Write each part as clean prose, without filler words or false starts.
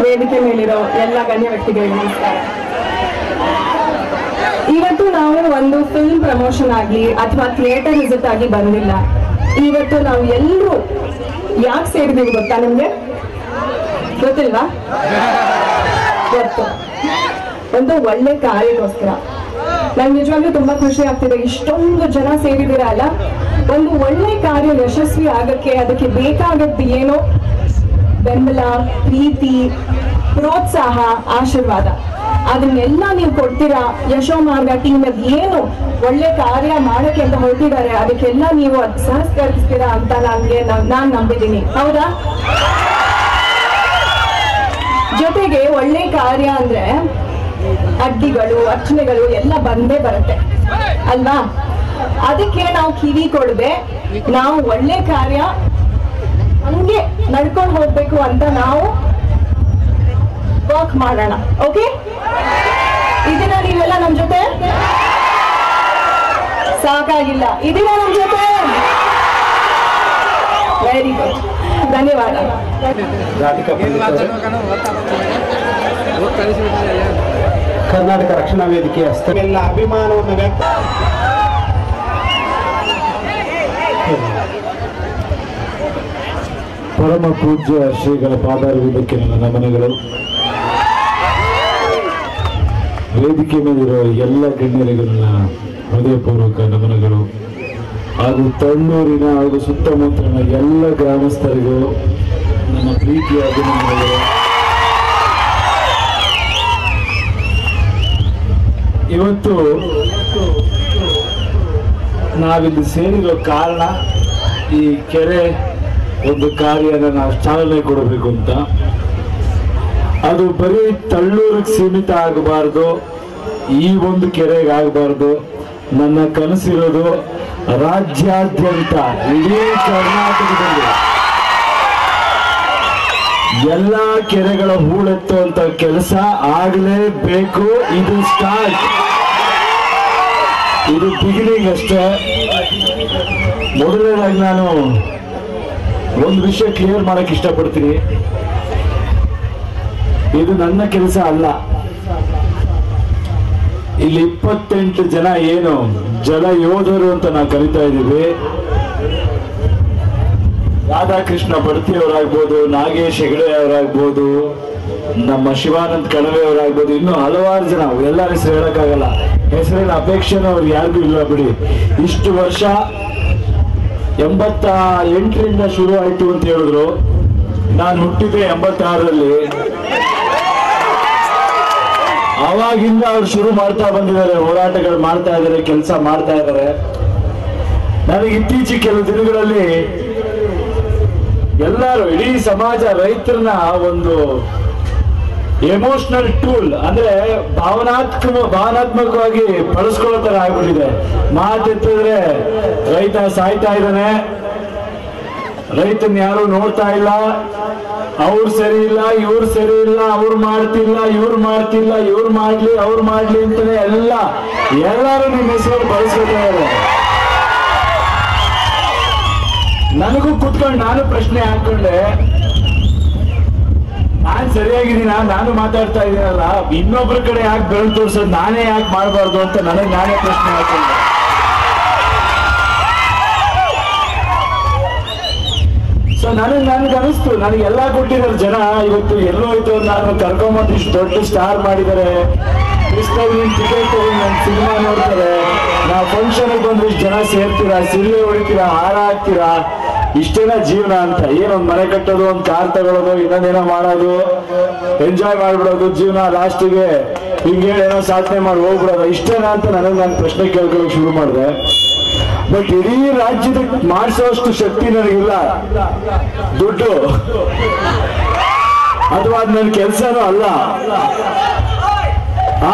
ವೇದಿಕೆ ಮೇಲಿರೋ ಎಲ್ಲ ಗಣ್ಯ ವ್ಯಕ್ತಿಗಳಿಗೆ ನಮಸ್ಕಾರ. ಇವತ್ತು ನಾವು ಒಂದು ಫಿಲ್ಮ್ ಪ್ರಮೋಷನ್ ಆಗಿ ಅಥವಾ ಥಿಯೇಟರ್ ವಿಸಿಟ್ ಆಗಿ ಬಂದಿಲ್ಲ. ಇವತ್ತು ನಾವು ಎಲ್ಲರೂ ಯಾಕೆ ಸೇರಿದೀವಿ ಗೊತ್ತಾ? ನಿಮ್ಗೆ ಗೊತ್ತಿಲ್ವಾ? ಗೊತ್ತು. ಒಂದು ಒಳ್ಳೆ ಕಾರ್ಯಕ್ಕೋಸ್ಕರ. ನಂಗೆ ನಿಜವಾಗ್ಲೂ ತುಂಬಾ ಖುಷಿ ಆಗ್ತಿದೆ, ಇಷ್ಟೊಂದು ಜನ ಸೇರಿದಿರ ಅಲ್ಲ. ಒಂದು ಒಳ್ಳೆ ಕಾರ್ಯ ಯಶಸ್ವಿ ಆಗಕ್ಕೆ ಅದಕ್ಕೆ ಬೇಕಾಗದ್ದು ಏನೋ ಬೆಂಬಲ, ಪ್ರೀತಿ, ಪ್ರೋತ್ಸಾಹ, ಆಶೀರ್ವಾದ. ಅದನ್ನೆಲ್ಲ ನೀವು ಕೊಡ್ತೀರಾ. ಯಶೋಮಾರ್ಗ ಟೀಮ್ ಏನು ಒಳ್ಳೆ ಕಾರ್ಯ ಮಾಡಕ್ಕೆ ಅಂತ ಹೊರಟಿದ್ದಾರೆ, ಅದಕ್ಕೆಲ್ಲ ನೀವು ಸಹಕರಿಸ್ತೀರಾ ಅಂತ ನಾನ್ ನಂಬಿದ್ದೀನಿ. ಹೌದಾ? ಜೊತೆಗೆ ಒಳ್ಳೆ ಕಾರ್ಯ ಅಂದ್ರೆ ಅಡ್ಡಿಗಳು, ಅರ್ಚನೆಗಳು ಎಲ್ಲ ಬಂದೇ ಬರುತ್ತೆ ಅಲ್ವಾ? ಅದಕ್ಕೆ ನಾವು ಕಿವಿ ಕೊಡದೆ ನಾವು ಒಳ್ಳೆ ಕಾರ್ಯ ಹಂಗೆ ನಡ್ಕೊಂಡು ಹೋಗ್ಬೇಕು ಅಂತ ನಾವು ವರ್ಕ್ ಮಾಡೋಣ. ಓಕೆ? ಇದೀನ ನೀವೆಲ್ಲ ನಮ್ ಜೊತೆ? ಸಾಕಾಗಿಲ್ಲ, ಇದೀನ ನಮ್ ಜೊತೆ? ವೆರಿ ಗುಡ್, ಧನ್ಯವಾದ. ಕರ್ನಾಟಕ ರಕ್ಷಣಾ ವೇದಿಕೆಯ ಎಲ್ಲ ಅಭಿಮಾನವನ್ನು ವ್ಯಕ್ತ ಪರಮ ಪೂಜ್ಯ ಶ್ರೀಗಳ ಪಾದಾರವಿಂದಕ್ಕೆ ನನ್ನ ನಮನಗಳು. ವೇದಿಕೆ ಮೇಲಿರುವ ಎಲ್ಲ ಗಣ್ಯರಿಗೂ ನನ್ನ ಹೃದಯಪೂರ್ವಕ ನಮನಗಳು. ಹಾಗೂ ತಣ್ಣೂರಿನ ಹಾಗೂ ಸುತ್ತಮುತ್ತಲಿನ ಎಲ್ಲ ಗ್ರಾಮಸ್ಥರಿಗೂ ನನ್ನ ಪ್ರೀತಿಯ ಅಭಿನಂದನೆಗಳು. ಇವತ್ತು ನಾವಿಲ್ಲಿ ಸೇರಿರೋ ಕಾರಣ ಈ ಕೆರೆ ಒಂದು ಕಾರ್ಯನ ನಾವು ಚಾಲನೆ ಕೊಡಬೇಕು ಅಂತ. ಅದು ಬರೀ ತಳ್ಳೂರಿಗೆ ಸೀಮಿತ ಆಗಬಾರ್ದು, ಈ ಒಂದು ಕೆರೆಗೆ ಆಗಬಾರ್ದು. ನನ್ನ ಕನಸಿರೋದು ರಾಜ್ಯಾದ್ಯಂತ, ಇಡೀ ಕರ್ನಾಟಕದಲ್ಲಿ ಎಲ್ಲ ಕೆರೆಗಳ ಹೂಳೆತ್ತುವಂತ ಕೆಲಸ ಆಗಲೇಬೇಕು. ಇದು ಸ್ಟಾರ್ಟ್, ಇದು ಬಿಗಿನಿಂಗ್ ಅಷ್ಟೇ. ಮೊದಲನೇದಾಗಿ ನಾನು ಒಂದು ವಿಷಯ ಕ್ಲಿಯರ್ ಮಾಡಕ್ ಇಷ್ಟಪಡ್ತೀನಿ. ಇದು ನನ್ನ ಕೆಲಸ ಅಲ್ಲ. ಇಲ್ಲಿ 28 ಜನ ಏನು ಜಲ ಯೋಧರು ಅಂತ ನಾವು ಕರಿತಾ ಇದ್ದೀವಿ. ರಾಧಾಕೃಷ್ಣ ಬಡ್ತಿ ಅವರಾಗ್ಬೋದು, ನಾಗೇಶ್ ಹೆಗಡೆ ಅವರಾಗ್ಬೋದು, ನಮ್ಮ ಶಿವಾನಂದ್ ಕಣವೆ ಅವರಾಗ್ಬೋದು, ಇನ್ನೂ ಹಲವಾರು ಜನ. ಎಲ್ಲರ ಹೆಸರು ಹೇಳಕ್ಕಾಗಲ್ಲ, ಹೆಸರಿನ ಅಪೇಕ್ಷೆನೂ ಅವ್ರು ಯಾರಿಗೂ ಇಲ್ಲ ಬಿಡಿ. ಇಷ್ಟು ವರ್ಷ 88ರಿಂದ ಶುರು ಆಯ್ತು ಅಂತ ಹೇಳಿದ್ರು. ನಾನು ಹುಟ್ಟಿದ್ದೆ 86ರಲ್ಲಿ. ಅವಾಗಿಂದ ಅವ್ರು ಶುರು ಮಾಡ್ತಾ ಬಂದಿದ್ದಾರೆ, ಹೋರಾಟಗಳು ಮಾಡ್ತಾ ಇದ್ದಾರೆ, ಕೆಲಸ ಮಾಡ್ತಾ ಇದ್ದಾರೆ. ನನಗೆ ಇತ್ತೀಚೆಗೆ ಕೆಲವು ದಿನಗಳಲ್ಲಿ ಎಲ್ಲರೂ, ಇಡೀ ಸಮಾಜ ರೈತರನ್ನ ಒಂದು ಎಮೋಷನಲ್ ಟೂಲ್ ಅಂದ್ರೆ ಭಾವನಾತ್ಮಕವಾಗಿ ಬಳಸ್ಕೊಳ್ಳೋ ತರ ಆಗ್ಬಿಟ್ಟಿದೆ. ಮಾತೆತ್ತಿದ್ರೆ ರೈತ ಸಾಯ್ತಾ ಇದ್ದಾನೆ, ರೈತನ ಯಾರು ನೋಡ್ತಾ ಇಲ್ಲ, ಅವ್ರು ಸರಿ ಇಲ್ಲ, ಇವ್ರು ಸರಿ ಇಲ್ಲ, ಅವ್ರು ಮಾಡ್ತಿಲ್ಲ, ಇವ್ರು ಮಾಡ್ತಿಲ್ಲ, ಇವ್ರು ಮಾಡ್ಲಿ, ಅವ್ರು ಮಾಡ್ಲಿ ಅಂತಾನೆ ಎಲ್ಲರೂ ನಿಮ್ಮ ಹೆಸರು ಬಳಸ್ಕೊತಾ ಇದ್ದಾರೆ. ನನಗೂ ಕುತ್ಕೊಂಡು ನಾನು ಪ್ರಶ್ನೆ ಹಾಕೊಂಡೆ, ನಾನ್ ಸರಿಯಾಗಿದ್ದೀನ, ನಾನು ಮಾತಾಡ್ತಾ ಇದ್ದೀನಲ್ಲ, ಇನ್ನೊಬ್ರ ಕಡೆ ಯಾಕೆ ಬೆರಳು ತೋರ್ಸೋದು, ನಾನೇ ಯಾಕೆ ಮಾಡಬಾರ್ದು ಅಂತ ನನಗೆ ನಾನೇ ಪ್ರಶ್ನೆ ಹಾಕೊಂಡೆ. ಸೊ ನನಗೆ ಅನಿಸ್ತು, ನನಗೆಲ್ಲ ಕೊಟ್ಟಿದ್ದಾರೆ ಜನ. ಇವತ್ತು ಎಲ್ಲೋ ಹೋಯ್ತು, ನಾನು ಕರ್ಕೊಂಬಂದು ಇಷ್ಟು ದೊಡ್ಡ ಸ್ಟಾರ್ ಮಾಡಿದ್ದಾರೆ, ಟಿಕೆಟ್ ತಗೊಂಡು ನನ್ನ ಸಿನಿಮಾ ನೋಡ್ತಾರೆ, ನಾವು ಫಂಕ್ಷನ್ ಬಂದ್ರೆ ಇಷ್ಟು ಜನ ಸೇರ್ತೀರಾ, ಸಿಲ್ಲೆ ಹೊಡಿತೀರಾ, ಹಾರ ಹಾಕ್ತೀರಾ, ಇಷ್ಟೇನ ಜೀವನ ಅಂತ. ಏನೊಂದು ಮನೆ ಕಟ್ಟೋದು, ಒಂದು ಕಾರ್ ತಗೊಳ್ಳೋದು, ಇನ್ನೊಂದೇನೋ ಮಾಡೋದು, ಎಂಜಾಯ್ ಮಾಡ್ಬಿಡೋದು ಜೀವನ, ಲಾಸ್ಟಿಗೆ ಹಿಂಗೆ ಏನೋ ಸಾಧನೆ ಮಾಡಿ ಹೋಗ್ಬಿಡೋದು, ಇಷ್ಟೇನಾ ಅಂತ ನಾನು ಪ್ರಶ್ನೆ ಕೇಳ್ಕೊಳ್ಳೋಕೆ ಶುರು ಮಾಡಿದೆ. ಬಟ್ ಇಡೀ ರಾಜ್ಯದ ಮಾಡಿಸೋಷ್ಟು ಶಕ್ತಿ ನನಗಿಲ್ಲ, ದುಡ್ಡು ಅಥವಾ ಅದು ನನ್ನ ಕೆಲಸನೂ ಅಲ್ಲ.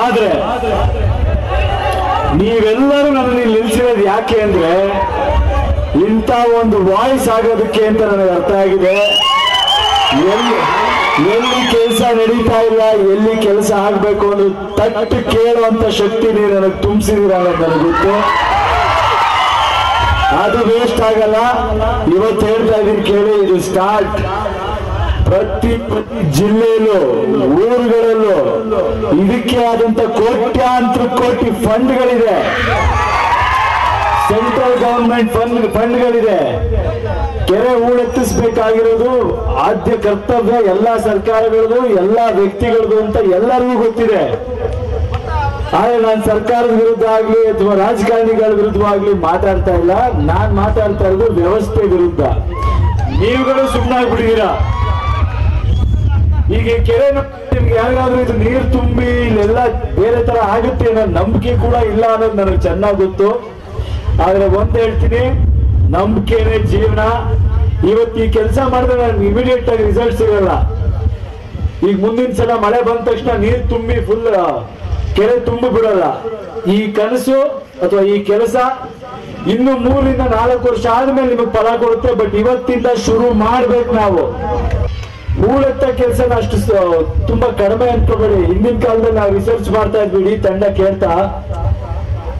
ಆದ್ರೆ ನೀವೆಲ್ಲರೂ ನನ್ನನ್ನು ನಿಲ್ಸಿರೋದು ಯಾಕೆ ಅಂದ್ರೆ ಇಂಥ ಒಂದು ವಾಯ್ಸ್ ಆಗೋದಕ್ಕೆ ಅಂತ ನನಗೆ ಅರ್ಥ ಆಗಿದೆ. ಎಲ್ಲಿ ಕೆಲಸ ನಡೀತಾ ಇಲ್ಲ, ಎಲ್ಲಿ ಕೆಲಸ ಆಗ್ಬೇಕು ಅಂದ್ರೆ ತಟ್ಟು ಕೇಳುವಂತ ಶಕ್ತಿ ನೀವು ನನಗೆ ತುಂಬಿಸಿದೀರ ಅನ್ನೋದು ನನಗೆ ಗೊತ್ತು. ಅದು ವೇಸ್ಟ್ ಆಗಲ್ಲ. ಇವತ್ತು ಹೇಳ್ತಾ ಇದೀನಿ ಕೇಳಿ, ಇದು ಸ್ಟಾರ್ಟ್. ಪ್ರತಿ ಜಿಲ್ಲೆಯಲ್ಲೂ ಊರುಗಳಲ್ಲೂ ಇದಕ್ಕೆ ಆದಂತ ಕೋಟ್ಯಾಂತರ ಕೋಟಿ ಫಂಡ್ಗಳಿದೆ, ಸೆಂಟ್ರಲ್ ಗವರ್ಮೆಂಟ್ ಫಂಡ್ಗಳಿದೆ. ಕೆರೆ ಹೂಳೆತ್ತಿಸಬೇಕಾಗಿರೋದು ಆದ್ಯ ಕರ್ತವ್ಯ ಎಲ್ಲಾ ಸರ್ಕಾರಗಳದು, ಎಲ್ಲಾ ವ್ಯಕ್ತಿಗಳದು ಅಂತ ಎಲ್ಲರಿಗೂ ಗೊತ್ತಿದೆ. ಆದ್ರೆ ನಾನು ಸರ್ಕಾರದ ವಿರುದ್ಧ ಆಗ್ಲಿ ಅಥವಾ ರಾಜಕಾರಣಿಗಳ ವಿರುದ್ಧವಾಗ್ಲಿ ಮಾತಾಡ್ತಾ ಇಲ್ಲ. ನಾನ್ ಮಾತಾಡ್ತಾ ಇರೋದು ವ್ಯವಸ್ಥೆ ವಿರುದ್ಧ. ನೀವುಗಳು ಸುಮ್ಮನಾಗ್ಬಿಟ್ಟಿದ್ದೀರಾ. ಈಗ ಕೆರೆ ನಿಮ್ಗೆ ಯಾರಿಗಾದ್ರೂ ಇದು ನೀರು ತುಂಬಿ ಇಲ್ಲೆಲ್ಲ ಬೇರೆ ತರ ಆಗುತ್ತೆ ಅನ್ನೋ ನಂಬಿಕೆ ಕೂಡ ಇಲ್ಲ ಅನ್ನೋದು ನನಗೆ ಚೆನ್ನಾಗಿ ಗೊತ್ತು. ಆದ್ರೆ ಒಂದ್ ಹೇಳ್ತೀನಿ, ನಂಬಿಕೆನೇ ಜೀವನ. ಇವತ್ತು ಈ ಕೆಲಸ ಮಾಡಿದ್ರೆ ನನಗೆ ಇಮಿಡಿಯೇಟ್ ಆಗಿ ರಿಸಲ್ಟ್ ಸಿಗಲ್ಲ. ಈಗ ಮುಂದಿನ ಸಲ ಮಳೆ ಬಂದ ತಕ್ಷಣ ನೀರು ತುಂಬಿ ಫುಲ್ ಕೆರೆ ತುಂಬಿ ಬಿಡಲ್ಲ. ಈ ಕನಸು ಅಥವಾ ಈ ಕೆಲಸ ಇನ್ನು 3 ರಿಂದ 4 ವರ್ಷ ಆದ್ಮೇಲೆ ನಿಮಗೆ ಫಲ ಕೊಡುತ್ತೆ. ಬಟ್ ಇವತ್ತಿಂದ ಶುರು ಮಾಡ್ಬೇಕು ನಾವು. ಹೂಳೆತ್ತ ಕೆಲಸನ ಅಷ್ಟು ತುಂಬಾ ಕಡಿಮೆ ಅನ್ಕೋಬೇಡಿ. ಹಿಂದಿನ ಕಾಲದಲ್ಲಿ ನಾವು ರಿಸರ್ಚ್ ಮಾಡ್ತಾ ಇದ್ವಿ, ಇಡೀ ತಂಡ ಕೇಳ್ತಾ.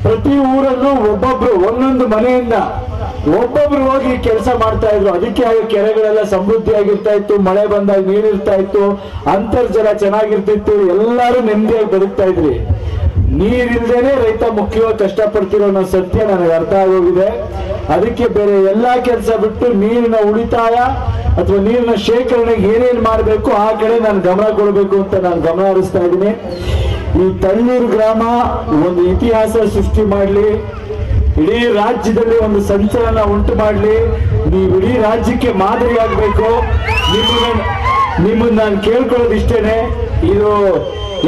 ಪ್ರತಿ ಊರಲ್ಲೂ ಒಬ್ಬೊಬ್ರು ಒಂದೊಂದು ಮನೆಯಿಂದ ಒಬ್ಬೊಬ್ರು ಹೋಗಿ ಕೆಲಸ ಮಾಡ್ತಾ ಇದ್ರು. ಅದಕ್ಕೆ ಕೆರೆಗಳೆಲ್ಲ ಸಮೃದ್ಧಿಯಾಗಿರ್ತಾ ಇತ್ತು, ಮಳೆ ಬಂದಾಗ ನೀರಿರ್ತಾ ಇತ್ತು, ಅಂತರ್ಜಲ ಚೆನ್ನಾಗಿರ್ತಿತ್ತು, ಎಲ್ಲರೂ ನೆಮ್ಮದಿಯಾಗಿ ಬದುಕ್ತಾ ಇದ್ರಿ. ನೀರಿಲ್ದೇನೆ ರೈತ ಮುಖ್ಯವಾಗಿ ಕಷ್ಟಪಡ್ತಿರೋ ಅನ್ನೋ ಸತ್ಯ ನನಗೆ ಅರ್ಥ ಆಗೋಗಿದೆ. ಅದಕ್ಕೆ ಬೇರೆ ಎಲ್ಲಾ ಕೆಲಸ ಬಿಟ್ಟು ನೀರಿನ ಉಳಿತಾಯ ಅಥವಾ ನೀರಿನ ಶೇಖರಣೆಗೆ ಏನೇನ್ ಮಾಡಬೇಕು ಆ ಕಡೆ ನಾನು ಗಮನ ಕೊಡಬೇಕು ಅಂತ ನಾನು ಗಮನ ಹರಿಸ್ತಾ ಇದ್ದೀನಿ. ಈ ತಣ್ಣೂರು ಗ್ರಾಮ ಒಂದು ಇತಿಹಾಸ ಸೃಷ್ಟಿ ಮಾಡ್ಲಿ, ಇಡೀ ರಾಜ್ಯದಲ್ಲಿ ಒಂದು ಸಂಚಲನ ಉಂಟು ಮಾಡ್ಲಿ. ನೀವು ಇಡೀ ರಾಜ್ಯಕ್ಕೆ ಮಾದರಿ ಆಗ್ಬೇಕು. ನಿಮ್ಮನ್ನ ನಾನು ಕೇಳ್ಕೊಳ್ಳೋದು ಇಷ್ಟೇನೆ. ಇದು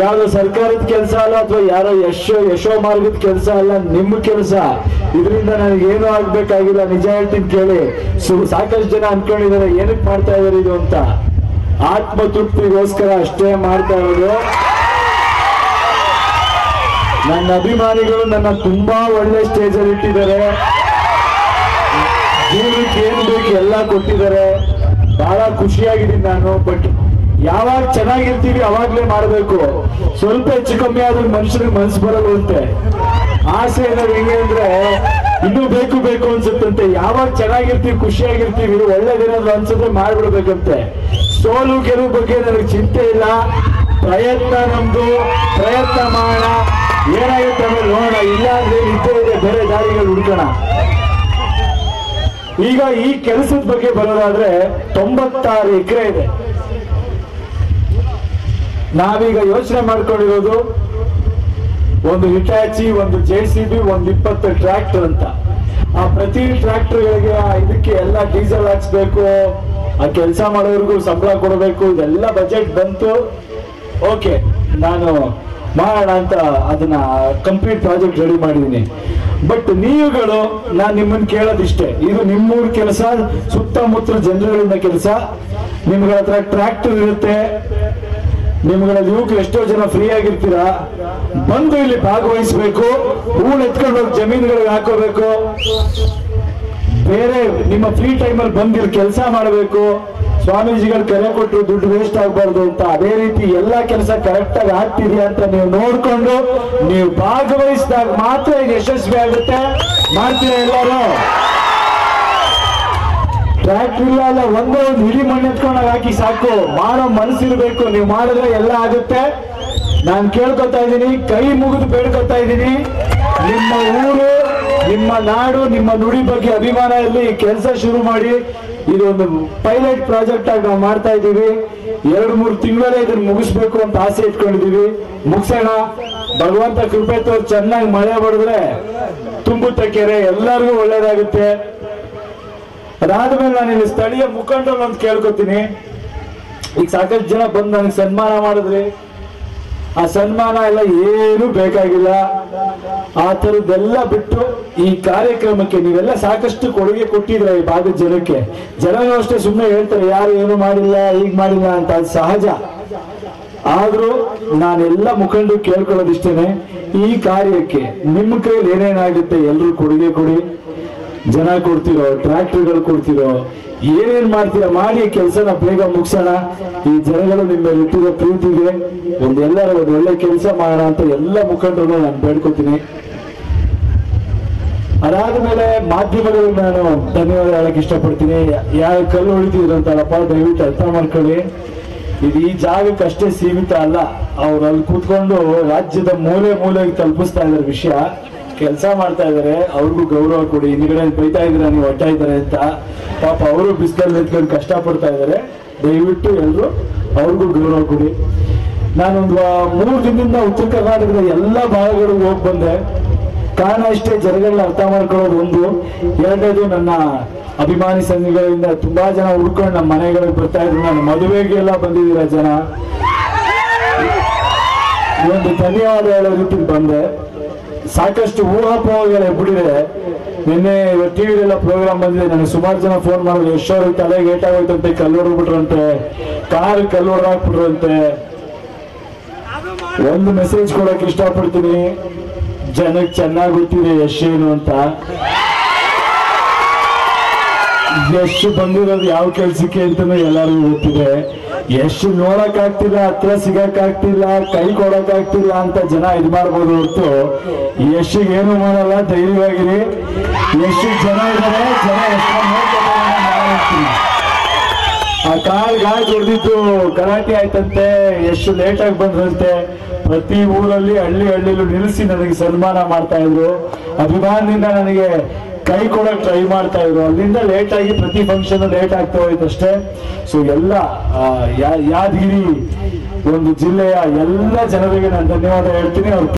ಯಾವ್ದೋ ಸರ್ಕಾರದ ಕೆಲಸ ಅಲ್ಲ ಅಥವಾ ಯಾರೋ ಯಶೋ ಮಾರ್ಗದ ಕೆಲಸ ಅಲ್ಲ, ನಿಮ್ಮ ಕೆಲಸ. ಇದರಿಂದ ನನಗೆ ಏನೂ ಆಗ್ಬೇಕಾಗಿಲ್ಲ. ನಿಜ ಹೇಳ್ತೀನಿ ಕೇಳಿ. ಸಾಕಷ್ಟು ಜನ ಅನ್ಕೊಂಡಿದ್ದಾರೆ ಏನಕ್ಕೆ ಮಾಡ್ತಾ ಇದಾರೆ ಇದು ಅಂತ. ಆತ್ಮತೃಪ್ತಿಗೋಸ್ಕರ ಅಷ್ಟೇ ಮಾಡ್ತಾ ಇರೋದು. ನನ್ನ ಅಭಿಮಾನಿಗಳು ನನ್ನ ತುಂಬಾ ಒಳ್ಳೆ ಸ್ಟೇಜ್ ಅಲ್ಲಿ ಇಟ್ಟಿದ್ದಾರೆ. ಜೀವನಕ್ಕೆ ಏನ್ ಬೇಕು ಎಲ್ಲ ಕೊಟ್ಟಿದ್ದಾರೆ. ಬಹಳ ಖುಷಿಯಾಗಿದ್ದೀನಿ ನಾನು. ಬಟ್ ಯಾವಾಗ ಚೆನ್ನಾಗಿರ್ತೀವಿ ಅವಾಗ್ಲೇ ಮಾಡ್ಬೇಕು. ಸ್ವಲ್ಪ ಹೆಚ್ಚು ಕಮ್ಮಿ ಆದ್ರೆ ಮನುಷ್ಯರಿಗೆ ಮನಸ್ಸು ಬರಲ್ವಂತೆ. ಆಸೆ ಏನಾದ್ರು ಹೆಂಗೆ ಅಂದ್ರೆ ಇನ್ನೂ ಬೇಕು ಬೇಕು ಅನ್ಸುತ್ತಂತೆ. ಯಾವಾಗ ಚೆನ್ನಾಗಿರ್ತೀವಿ ಖುಷಿಯಾಗಿರ್ತೀವಿ ಒಳ್ಳೇದೇನಾದ್ರು ಅನ್ಸುತ್ತೆ ಮಾಡ್ಬಿಡ್ಬೇಕಂತೆ. ಸೋಲು ಗೆಲುವು ಬಗ್ಗೆ ನನಗೆ ಚಿಂತೆ ಇಲ್ಲ. ಪ್ರಯತ್ನ ನಮ್ದು, ಪ್ರಯತ್ನ ಮಾಡೋಣ. ಏನಾಗುತ್ತೆ ಆಮೇಲೆ ನೋಡೋಣ. ಇಲ್ಲ ಅಂದ್ರೆ ಇದ್ದೇ ಇದೆ, ಬೇರೆ ದಾರಿಗಳು ಹುಡ್ಕೋಣ. ಈಗ ಈ ಕೆಲಸದ ಬಗ್ಗೆ ಬರೋದಾದ್ರೆ 96 ಎಕರೆ ಇದೆ. ನಾವೀಗ ಯೋಚನೆ ಮಾಡ್ಕೊಂಡಿರೋದು ಒಂದು ಹಿಟಾಚಿ, ಒಂದು JCB, ಒಂದು 20 ಟ್ರ್ಯಾಕ್ಟರ್ ಅಂತ. ಆ ಪ್ರತಿ ಟ್ರ್ಯಾಕ್ಟರ್ಗಳಿಗೆ ಇದಕ್ಕೆ ಎಲ್ಲ ಡೀಸೆಲ್ ಹಾಕ್ಸ್ಬೇಕು, ಆ ಕೆಲಸ ಮಾಡೋರ್ಗೂ ಸಂಬಳ ಕೊಡಬೇಕು. ಇದೆಲ್ಲ ಬಜೆಟ್ ಬಂತು. ಓಕೆ, ನಾನು ಮಾಡೋಣ ಅಂತ ಅದನ್ನ ಕಂಪ್ಲೀಟ್ ಪ್ರಾಜೆಕ್ಟ್ ರೆಡಿ ಮಾಡಿದ್ದೀನಿ. ಬಟ್ ನೀವುಗಳು ನಾನು ನಿಮ್ಮನ್ನ ಕೇಳೋದಿಷ್ಟೇ, ಇದು ನಿಮ್ಮೂರ ಕೆಲಸ, ಸುತ್ತಮುತ್ತ ಜನರುಗಳಿಂದ ಕೆಲಸ. ನಿಮ್ಗಳ ಹತ್ರ ಟ್ರ್ಯಾಕ್ಟರ್ ಇರುತ್ತೆ, ನಿಮ್ಗಳ ಯುವಕರು ಎಷ್ಟೋ ಜನ ಫ್ರೀ ಆಗಿರ್ತೀರಾ, ಬಂದು ಇಲ್ಲಿ ಭಾಗವಹಿಸ್ಬೇಕು. ಹೂಳು ಎತ್ಕೊಂಡು ಹೋಗಿ ಜಮೀನುಗಳಿಗೆ ಹಾಕೋಬೇಕು. ಬೇರೆ ನಿಮ್ಮ ಫ್ರೀ ಟೈಮಲ್ಲಿ ಬಂದಿರೋ ಕೆಲಸ ಮಾಡಬೇಕು. ಸ್ವಾಮೀಜಿಗಳು ಕರೆ ಕೊಟ್ಟು ದುಡ್ಡು ವೇಸ್ಟ್ ಆಗಬಾರ್ದು ಅಂತ. ಅದೇ ರೀತಿ ಎಲ್ಲಾ ಕೆಲಸ ಕರೆಕ್ಟ್ ಆಗಿ ಆಗ್ತಿದ್ಯಾ ಅಂತ ನೀವು ನೋಡ್ಕೊಂಡು ನೀವು ಭಾಗವಹಿಸಿದಾಗ ಮಾತ್ರ ಇದು ಯಶಸ್ವಿ ಆಗುತ್ತೆ. ಮಾಡ್ತೀರಾ ಎಲ್ಲರೂ? ಟ್ರ್ಯಾಕ್ಟರ್ ಇಲ್ಲ ಅಲ್ಲ, ಒಂದೇ ಒಂದು ಹಿಡಿ ಮಣ್ಣು ಎತ್ಕೊಂಡಾಗ ಹಾಕಿ ಸಾಕು. ಮಾಡೋ ಮನಸ್ಸಿರ್ಬೇಕು. ನೀವು ಮಾಡಿದ್ರೆ ಎಲ್ಲ ಆಗುತ್ತೆ. ನಾನು ಕೇಳ್ಕೊತಾ ಇದ್ದೀನಿ, ಕೈ ಮುಗಿದು ಬೇಡ್ಕೊತಾ ಇದ್ದೀನಿ, ನಿಮ್ಮ ಊರು, ನಿಮ್ಮ ನಾಡು, ನಿಮ್ಮ ನುಡಿ ಬಗ್ಗೆ ಅಭಿಮಾನ ಇರಲಿ. ಕೆಲಸ ಶುರು ಮಾಡಿ. ಇದೊಂದು ಪೈಲಟ್ ಪ್ರಾಜೆಕ್ಟ್ ಆಗಿ ನಾವು ಮಾಡ್ತಾ ಇದ್ದೀವಿ. 2-3 ತಿಂಗಳಲ್ಲೇ ಇದನ್ನ ಮುಗಿಸ್ಬೇಕು ಅಂತ ಆಸೆ ಇಟ್ಕೊಂಡಿದೀವಿ. ಮುಗಿಸೋಣ. ಭಗವಂತ ಕೃಪೆ ತೋರ್ ಚೆನ್ನಾಗಿ ಮಳೆ ಬಡಿದ್ರೆ ತುಂಬುತ್ತೆ ಕೆರೆ, ಎಲ್ಲರಿಗೂ ಒಳ್ಳೇದಾಗುತ್ತೆ. ಅದಾದ್ಮೇಲೆ ನಾನು ಇಲ್ಲಿ ಸ್ಥಳೀಯ ಮುಖಂಡರು ಅಂತ ಕೇಳ್ಕೊತೀನಿ. ಈಗ ಸಾಕಷ್ಟು ಜನ ಬಂದು ನನಗೆ ಸನ್ಮಾನ ಮಾಡಿದ್ರಿ. ಆ ಸನ್ಮಾನ ಎಲ್ಲ ಏನು ಬೇಕಾಗಿಲ್ಲ. ಆ ತರದ್ದೆಲ್ಲ ಬಿಟ್ಟು ಈ ಕಾರ್ಯಕ್ರಮಕ್ಕೆ ನೀವೆಲ್ಲ ಸಾಕಷ್ಟು ಕೊಡುಗೆ ಕೊಟ್ಟಿದ್ರೆ ಈ ಭಾಗದ ಜನಕ್ಕೆ. ಜನನೂ ಅಷ್ಟೇ ಸುಮ್ಮನೆ ಹೇಳ್ತಾರೆ ಯಾರು ಏನು ಮಾಡಿಲ್ಲ, ಹೀಗ್ ಮಾಡಿಲ್ಲ ಅಂತ. ಅದು ಸಹಜ. ಆದ್ರೂ ನಾನೆಲ್ಲ ಮುಖಂಡರು ಕೇಳ್ಕೊಳ್ಳೋದಿಷ್ಟೇನೆ, ಈ ಕಾರ್ಯಕ್ಕೆ ನಿಮ್ಮ ಕೈಯಲ್ಲಿ ಏನೇನಾಗುತ್ತೆ ಎಲ್ಲರೂ ಕೊಡುಗೆ ಕೊಡಿ. ಜನ ಕೊಡ್ತಿರೋ, ಟ್ರ್ಯಾಕ್ಟರ್ಗಳು ಕೊಡ್ತಿರೋ, ಏನೇನ್ ಮಾಡ್ತೀರಾ ಮಾಡಿ. ಕೆಲಸನ ಬೇಗ ಮುಗಿಸೋಣ. ಈ ಜನಗಳು ನಿಮ್ಮ ಮೇಲೆ ಇಟ್ಟಿರೋ ಪ್ರೀತಿಗೆ ಎಲ್ಲರೂ ಒಂದು ಒಳ್ಳೆ ಕೆಲಸ ಮಾಡೋಣ ಅಂತ ಎಲ್ಲ ಮುಖಂಡರು ನಾನು ಬೇಡ್ಕೊತೀನಿ. ಅದಾದ್ಮೇಲೆ ಮಾಧ್ಯಮಗಳಿಗೆ ನಾನು ಧನ್ಯವಾದ ಹೇಳಕ್ ಇಷ್ಟಪಡ್ತೀನಿ. ಯಾವ ಕಲ್ಲು ಹೊಳಿತಿದ್ರಂತಲ್ಲಪ್ಪ, ದಯವಿಟ್ಟು ಅರ್ಥ ಮಾಡ್ಕೊಳ್ಳಿ, ಇದು ಈ ಜಾಗಕ್ಕೆ ಅಷ್ಟೇ ಸೀಮಿತ ಅಲ್ಲ. ಅವ್ರು ಅಲ್ಲಿ ಕೂತ್ಕೊಂಡು ರಾಜ್ಯದ ಮೂಲೆ ಮೂಲೆಗೆ ತಲುಪಿಸ್ತಾ ಇದ್ದಾರೆ ವಿಷಯ, ಕೆಲಸ ಮಾಡ್ತಾ ಇದಾರೆ. ಅವ್ರಿಗೂ ಗೌರವ ಕೊಡಿ. ಹಿಂದ್ಗಡೆ ಬೈತಾ ಇದ್ದೀರಾ ನೀವು ಒಟ್ಟ ಇದ್ದಾರೆ ಅಂತ, ಪಾಪ ಅವರು ಬಿಸಿಲಲ್ಲಿ ನಿಂತ್ಕೊಂಡು ಕಷ್ಟ ಪಡ್ತಾ ಇದ್ದಾರೆ. ದಯವಿಟ್ಟು ಎಲ್ಲರೂ ಅವ್ರಿಗೂ ಗೌರವ ಕೊಡಿ. ನಾನೊಂದು 3 ದಿನದಿಂದ ಉತ್ತರ ಕರ್ನಾಟಕದ ಎಲ್ಲ ಭಾಗಗಳಿಗೆ ಹೋಗಿ ಬಂದೆ. ಕಾರಣ ಇಷ್ಟೇ, ಜನಗಳನ್ನ ಅರ್ಥ ಮಾಡ್ಕೊಳ್ಳೋದು ಒಂದು. ಎರಡನೇದು, ನನ್ನ ಅಭಿಮಾನಿ ಸಂಘಗಳಿಂದ ತುಂಬಾ ಜನ ಹುಡ್ಕೊಂಡು ನಮ್ಮ ಮನೆಗಳಿಗೆ ಬರ್ತಾ ಇದ್ರು. ನನ್ನ ಮದುವೆಗೆಲ್ಲ ಬಂದಿದ್ದೀರ ಜನ. ಒಂದು ಧನ್ಯವಾದ ಹೇಳೋ ರೀತಿಗೆ ಬಂದೆ. ಸಾಕಷ್ಟು ಊಹಾಪೋಹಗಳು ಎಬ್ಬಿಡಿದೆ. ನಿನ್ನೆ ಟಿವಿಲೆಲ್ಲ ಪ್ರೋಗ್ರಾಮ್ ಬಂದಿದೆ, ನನಗೆ ಸುಮಾರು ಜನ ಫೋನ್ ಮಾಡಿದ್ರು, ಎಷ್ಟೋರು ತಲೆಗೆ ಏಟಾಗೋಯ್ತಂತೆ, ಕಲ್ಲು ಹೊಡ್ಬಿಟ್ರಂತೆ, ಕಾರ್ ಕಲ್ಲು ಹೊಡೆದಾಕ್ಬಿಟ್ರಂತೆ. ಒಂದು ಮೆಸೇಜ್ ಕೊಡಕ್ ಇಷ್ಟಪಡ್ತೀನಿ, ಜನಕ್ಕೆ ಚೆನ್ನಾಗಿ ಗೊತ್ತಿದೆ ಯಶ್ ಏನು ಅಂತ. ಯಶ್ ಬಂದಿರೋದು ಯಾವ ಕೆಲ್ಸಕ್ಕೆ ಅಂತಾನು ಎಲ್ಲರಿಗೂ ಗೊತ್ತಿದೆ. ಯಶ್ ನೋಡಕ್ ಆಗ್ತಿಲ್ಲ, ಹತ್ರ ಸಿಗಕ್ ಆಗ್ತಿಲ್ಲ, ಕೈ ಕೊಡಕ್ ಆಗ್ತಿಲ್ಲ ಅಂತ ಜನ ಇದು ಮಾಡ್ಬೋದು ಹೊರತು ಯಶಿಗೆ ಏನು ಮಾಡಲ್ಲ. ಧೈರ್ಯವಾಗಿರಿ, ಯಶ್ ಜನ ಇದ್ದಾರೆ, ಜನ ಎಷ್ಟು ಆ ಗಾಯ ಹೊಡೆದಿದ್ದು ಗಲಾಟೆ ಆಯ್ತಂತೆ, ಎಷ್ಟು ಲೇಟ್ ಆಗಿ ಬಂದ್ರಂತೆ. ಪ್ರತಿ ಊರಲ್ಲಿ ಹಳ್ಳಿಲೂ ನಿಲ್ಲಿಸಿ ನನಗೆ ಸನ್ಮಾನ ಮಾಡ್ತಾ ಇದ್ರು. ಅಭಿಮಾನದಿಂದ ನನಗೆ ಕೈ ಕೊಡಕ್ ಟ್ರೈ ಮಾಡ್ತಾ ಇದ್ರು. ಅಲ್ಲಿಂದ ಲೇಟ್ ಆಗಿ ಪ್ರತಿ ಫಂಕ್ಷನ್ ಲೇಟ್ ಆಗ್ತಾ ಹೋಯ್ತಷ್ಟೇ. ಸೊ ಎಲ್ಲ ಯಾದಗಿರಿ ಒಂದು ಜಿಲ್ಲೆಯ ಎಲ್ಲ ಜನರಿಗೆ ನಾನು ಧನ್ಯವಾದ ಹೇಳ್ತೀನಿ. ಅವ್ರು